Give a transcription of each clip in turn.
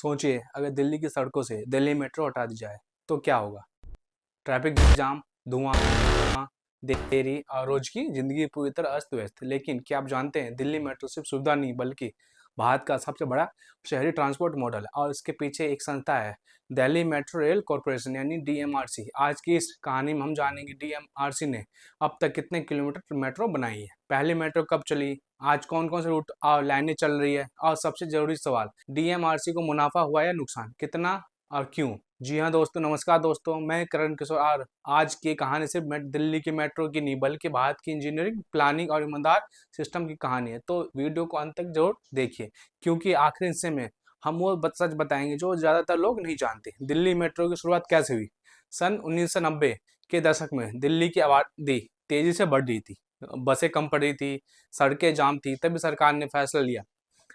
सोचिए अगर दिल्ली की सड़कों से दिल्ली मेट्रो हटा दी जाए तो क्या होगा। ट्रैफिक जाम, धुआं, देरी और रोज की जिंदगी पूरी तरह अस्त व्यस्त। लेकिन क्या आप जानते हैं दिल्ली मेट्रो सिर्फ सुविधा नहीं बल्कि भारत का सबसे बड़ा शहरी ट्रांसपोर्ट मॉडल है और इसके पीछे एक संस्था है, दिल्ली मेट्रो रेल कॉरपोरेशन यानी डीएमआरसी। आज की इस कहानी में हम जानेंगे डीएमआरसी ने अब तक कितने किलोमीटर मेट्रो बनाई है, पहली मेट्रो कब चली, आज कौन कौन से रूट और लाइनें चल रही है, और सबसे जरूरी सवाल, डीएमआरसी को मुनाफा हुआ या नुकसान, कितना और क्यों। जी हाँ दोस्तों, नमस्कार दोस्तों, मैं करण किशोर और आज की कहानी सिर्फ दिल्ली की मेट्रो की नहीं बल्कि भारत की इंजीनियरिंग, प्लानिंग और ईमानदार सिस्टम की कहानी है। तो वीडियो को अंत तक जरूर देखिए क्योंकि आखिरी हिस्से में हम वो सच बताएंगे जो ज़्यादातर लोग नहीं जानते। दिल्ली मेट्रो की शुरुआत कैसे हुई। सन 1990 के दशक में दिल्ली की आबादी तेजी से बढ़ रही थी, बसें कम पड़ रही थी, सड़कें जाम थी। तभी सरकार ने फैसला लिया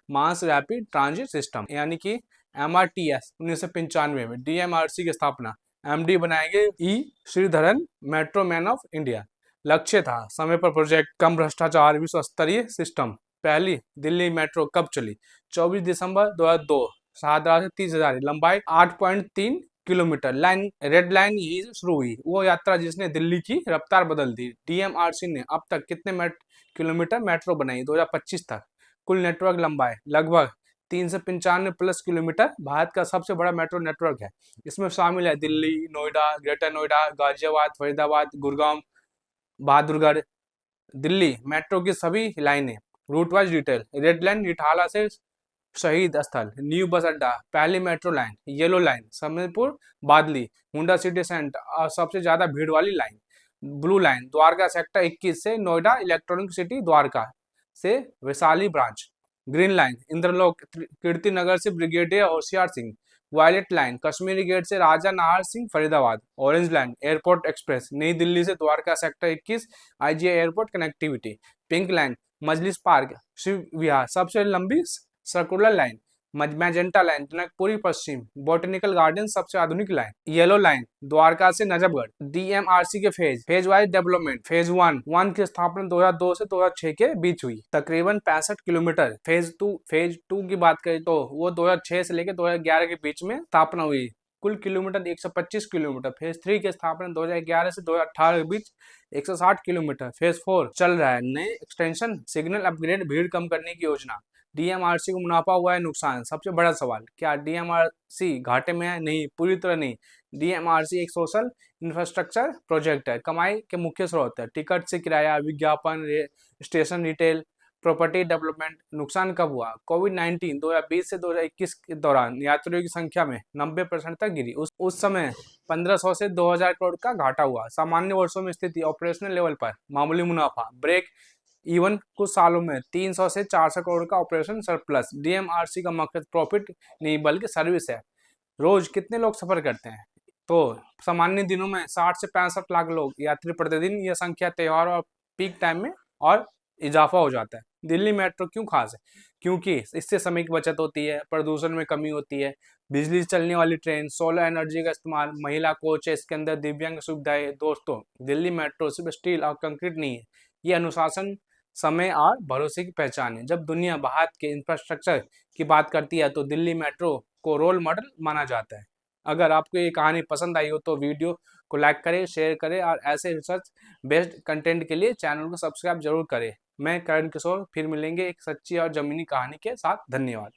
मास रैपिड ट्रांजिट सिस्टम यानी कि MRTS 1995 में डीएमआरसी की स्थापना। MD बनाएंगे E Sreedharan, metro man of India. लक्ष्य था समय पर प्रोजेक्ट, कम भ्रष्टाचार, विश्व स्तरीय सिस्टम। पहली दिल्ली मेट्रो कब चली। 24 दिसंबर 2002, शाहदरा से 30,000, लंबाई 8.3 किलोमीटर। लाइन रेड लाइन यही से शुरू हुई, वो यात्रा जिसने दिल्ली की रफ्तार बदल दी। डीएमआरसी ने अब तक कितने किलोमीटर मेट्रो बनाई 2025 तक। कुल नेटवर्क लंबाई लगभग 395 किलोमीटर, भारत का सबसे बड़ा मेट्रो नेटवर्क है। इसमें शामिल है दिल्ली, नोएडा, ग्रेटर नोएडा, गाजियाबाद, फरीदाबाद, गुड़गांव, बहादुरगढ़। दिल्ली मेट्रो की सभी लाइनें route wise detail. Red line Rithala से शहीद स्थल, न्यू बस अड्डा, पहली metro line. Yellow line Samaypur Badli, Huda city centre और सबसे ज्यादा भीड़ वाली लाइन। ब्लू लाइन द्वारका सेक्टर 21 से नोएडा इलेक्ट्रॉनिक सिटी द्वारका से Vaishali branch. Green line Inderlok Kirti Nagar से brigadier Hoshiyar Singh. Violet line Kashmiri gate से Raja Nahar Singh Faridabad. Orange line airport express Nai Delhi से Dwarka sector 21 IGI airport connectivity. Pink line Majlis park Shiv Vihar सबसे लंबी circular line. Magenta line Janakpuri Paschim botanical garden सबसे आधुनिक लाइन। येलो लाइन द्वारका से नजफगढ़। डीएमआरसी के phase wise development. Phase one की स्थापना 2002 से 2006 के बीच हुई, तकरीबन 65 किलोमीटर। फेज टू की बात करें तो वो 2006 से लेकर 2011 के बीच में स्थापना हुई, कुल किलोमीटर 125 किलोमीटर। फेज 3 की स्थापना 2011 से 2018 के बीच 160 किलोमीटर। फेज 4 चल रहा है, नए एक्सटेंशन, सिग्नल अपग्रेड, भीड़ कम करने की योजना। डीएमआरसी को मुनाफा हुआ है नुकसान, सबसे बड़ा सवाल, क्या डीएमआरसी घाटे में है। नहीं, पूरी तरह नहीं। डीएमआरसी एक सोशल इंफ्रास्ट्रक्चर प्रोजेक्ट है, कमाई के मुख्य स्रोत है टिकट से किराया, विज्ञापन, स्टेशन रिटेल, प्रॉपर्टी डेवलपमेंट। नुकसान कब हुआ। कोविड-19 2020 से 2021 के दौरान यात्रियों की संख्या में 90% तक गिरी। उस समय 1500 से 2000 करोड़ का घाटा हुआ। सामान्य वर्षों में स्थिति ऑपरेशनल लेवल पर मामूली मुनाफा, ब्रेक इवन। कुछ सालों में 300 से 400 करोड़ का ऑपरेशन सरप्लस। डीएमआरसी का मकसद प्रॉफिट नहीं बल्कि सर्विस है। रोज कितने लोग सफर करते हैं, तो सामान्य दिनों में 60 से 65 लाख लोग यात्री प्रतिदिन। यह संख्या त्योहार और पीक टाइम में और इजाफा हो जाता है। दिल्ली मेट्रो क्यों खास है, क्योंकि इससे समय की बचत होती है, प्रदूषण में कमी होती है, बिजली से चलने वाली ट्रेन, सोलर एनर्जी का इस्तेमाल, महिला कोच है इसके अंदर, दिव्यांग सुविधाएं। दोस्तों दिल्ली मेट्रो सिर्फ स्टील और कंक्रीट नहीं है, ये अनुशासन, समय और भरोसे की पहचान है। जब दुनिया भारत के इंफ्रास्ट्रक्चर की बात करती है तो दिल्ली मेट्रो को रोल मॉडल माना जाता है। अगर आपको ये कहानी पसंद आई हो तो वीडियो को लाइक करें, शेयर करें और ऐसे रिसर्च बेस्ड कंटेंट के लिए चैनल को सब्सक्राइब जरूर करें। मैं करण किशोर, फिर मिलेंगे एक सच्ची और जमीनी कहानी के साथ। धन्यवाद।